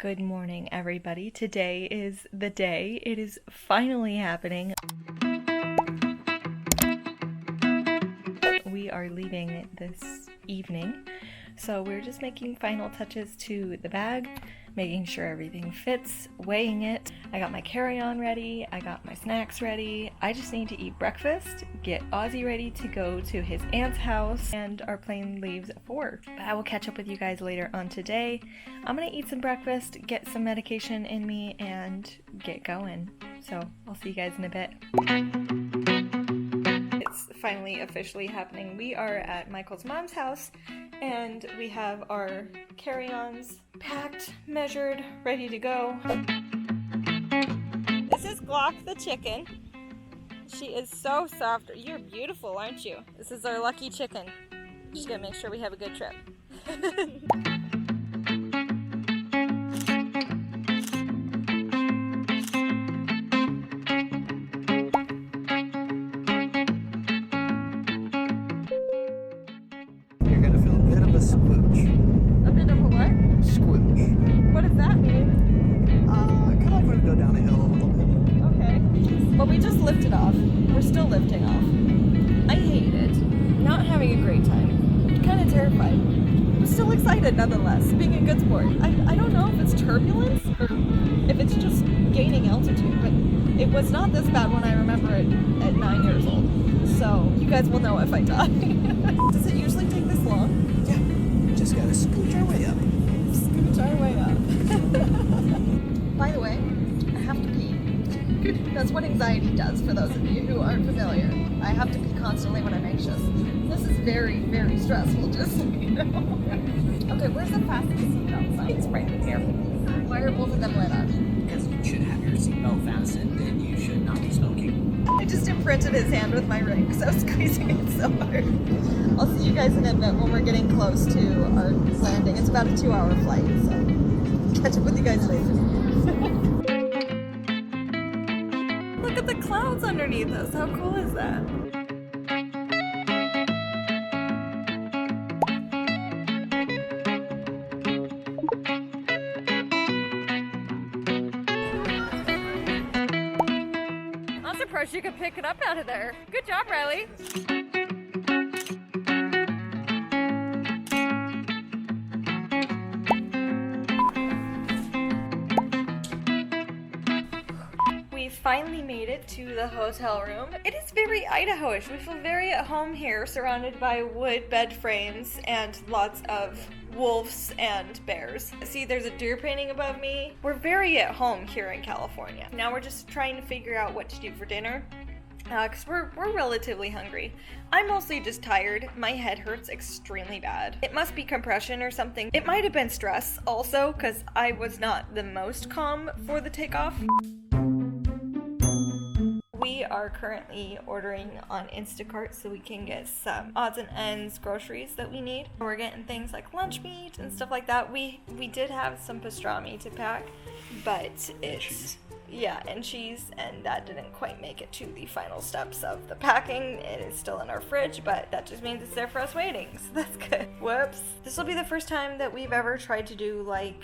Good morning, everybody. Today is the day. It is finally happening. We are leaving this evening, so we're just making final touches to the bag, making sure everything fits, weighing it. I got my carry-on ready, I got my snacks ready. I just need to eat breakfast, get Ozzy ready to go to his aunt's house, and our plane leaves at 4. But I will catch up with you guys later on today. I'm gonna eat some breakfast, get some medication in me, and get going. So I'll see you guys in a bit. It's finally officially happening. We are at Michael's mom's house, and we have our carry-ons packed, measured, ready to go. This is Glock the chicken. She is so soft. You're beautiful, aren't you? This is our lucky chicken. Just gotta make sure we have a good trip. You're gonna feel a bit of a squooch. A bit of a what? Squooch. What does that mean? Kind of gonna go down a hill a little bit. Okay. Well, we just lifted off. We're still lifting off. I hate it. Not having a great time. Kind of terrified. I'm still excited nonetheless. Being a good sport. I don't know if it's turbulence or if it's just gaining altitude, but it was not this bad when I remember it at 9 years old. So you guys will know if I die. Does it usually take this long? Yeah. Just gotta scooch our way up. Scooch our way up. By the way, I have to pee. That's what anxiety does, for those of you who aren't familiar. I have to pee constantly when I'm anxious. This is very, very stressful, just so you know. Okay, where's the fastest seatbelt sign? It's right there. Why are both of them lit up? Because you should have your seatbelt fastened and you should not be smoking. I just imprinted his hand with my ring because I was squeezing it so hard. I'll see you guys in a bit when we're getting close to our landing. It's about a 2-hour flight, so catch up with you guys later. Look at the clouds underneath us. How cool is that? I'm surprised you could pick it up out of there. Good job, Riley. We finally made it to the hotel room. It is very Idaho-ish. We feel very at home here, surrounded by wood bed frames and lots of wolves and bears. See, there's a deer painting above me. We're very at home here in California. Now we're just trying to figure out what to do for dinner. Because we're relatively hungry. I'm mostly just tired. My head hurts extremely bad. It must be compression or something. It might have been stress also, because I was not the most calm for the takeoff. We are currently ordering on Instacart so we can get some odds and ends groceries that we need. We're getting things like lunch meat and stuff like that. We did have some pastrami to pack, but it's... Yeah, and cheese, and that didn't quite make it to the final steps of the packing. It is still in our fridge, but that just means it's there for us waiting, so that's good. Whoops. This will be the first time that we've ever tried to do, like,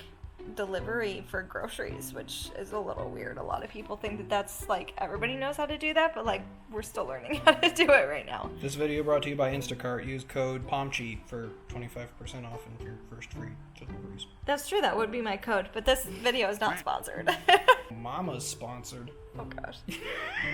delivery for groceries, which is a little weird. A lot of people think that that's, like, everybody knows how to do that, but, like, we're still learning how to do it right now. This video brought to you by Instacart. Use code Pomchi for 25% off and your first free deliveries. That's true, that would be my code, but this video is not sponsored. Mama's sponsored. Oh gosh.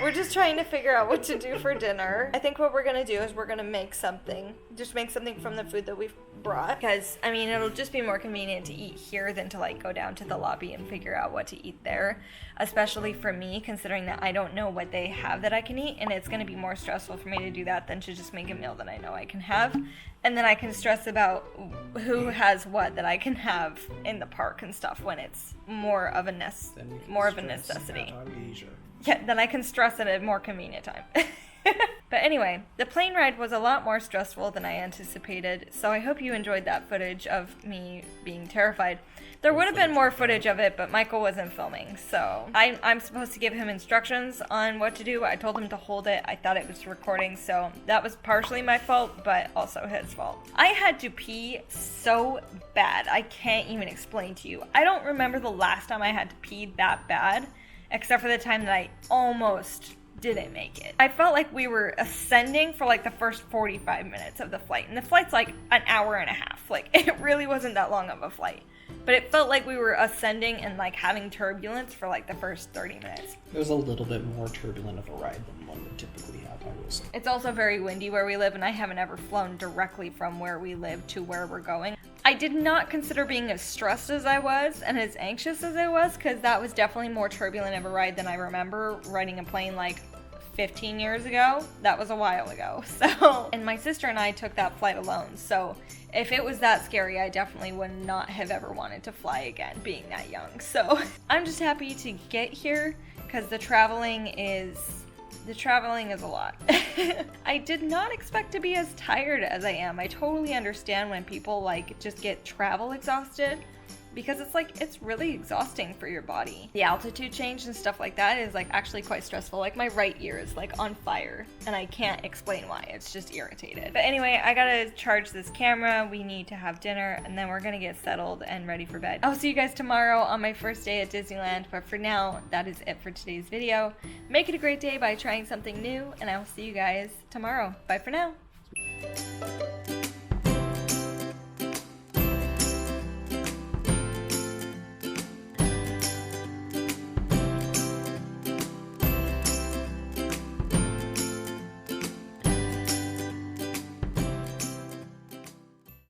We're just trying to figure out what to do for dinner. I think what we're gonna do is we're gonna make something. Just make something from the food that we've brought. Because, I mean, it'll just be more convenient to eat here than to, like, go down to the lobby and figure out what to eat there. Especially for me, considering that I don't know what they have that I can eat. And it's gonna be more stressful for me to do that than to just make a meal that I know I can have. And then I can stress about who has what that I can have in the park and stuff when it's more of a necessity. Yeah, then I can stress at a more convenient time. But anyway, the plane ride was a lot more stressful than I anticipated, so I hope you enjoyed that footage of me being terrified. There would have been more footage of it, but Michael wasn't filming, so I'm supposed to give him instructions on what to do. I told him to hold it. I thought it was recording, so that was partially my fault, but also his fault. I had to pee so bad. I can't even explain to you. I don't remember the last time I had to pee that bad, except for the time that I almost didn't make it. I felt like we were ascending for like the first 45 minutes of the flight, and the flight's like an hour and a half. Like, it really wasn't that long of a flight, but it felt like we were ascending and like having turbulence for like the first 30 minutes. It was a little bit more turbulent of a ride than one would typically have, I will say. It's also very windy where we live, and I haven't ever flown directly from where we live to where we're going. I did not consider being as stressed as I was and as anxious as I was, because that was definitely more turbulent of a ride than I remember riding a plane like 15 years ago. That was a while ago. So, and my sister and I took that flight alone. So if it was that scary, I definitely would not have ever wanted to fly again, being that young. So I'm just happy to get here, because the traveling is a lot. I did not expect to be as tired as I am. I totally understand when people like just get travel exhausted, because it's really exhausting for your body. The altitude change and stuff like that is like actually quite stressful. Like my right ear is like on fire, and I can't explain why. It's just irritated. But anyway, I gotta charge this camera. We need to have dinner, and then we're gonna get settled and ready for bed. I'll see you guys tomorrow on my first day at Disneyland, but for now, that is it for today's video. Make it a great day by trying something new, and I will see you guys tomorrow. Bye for now.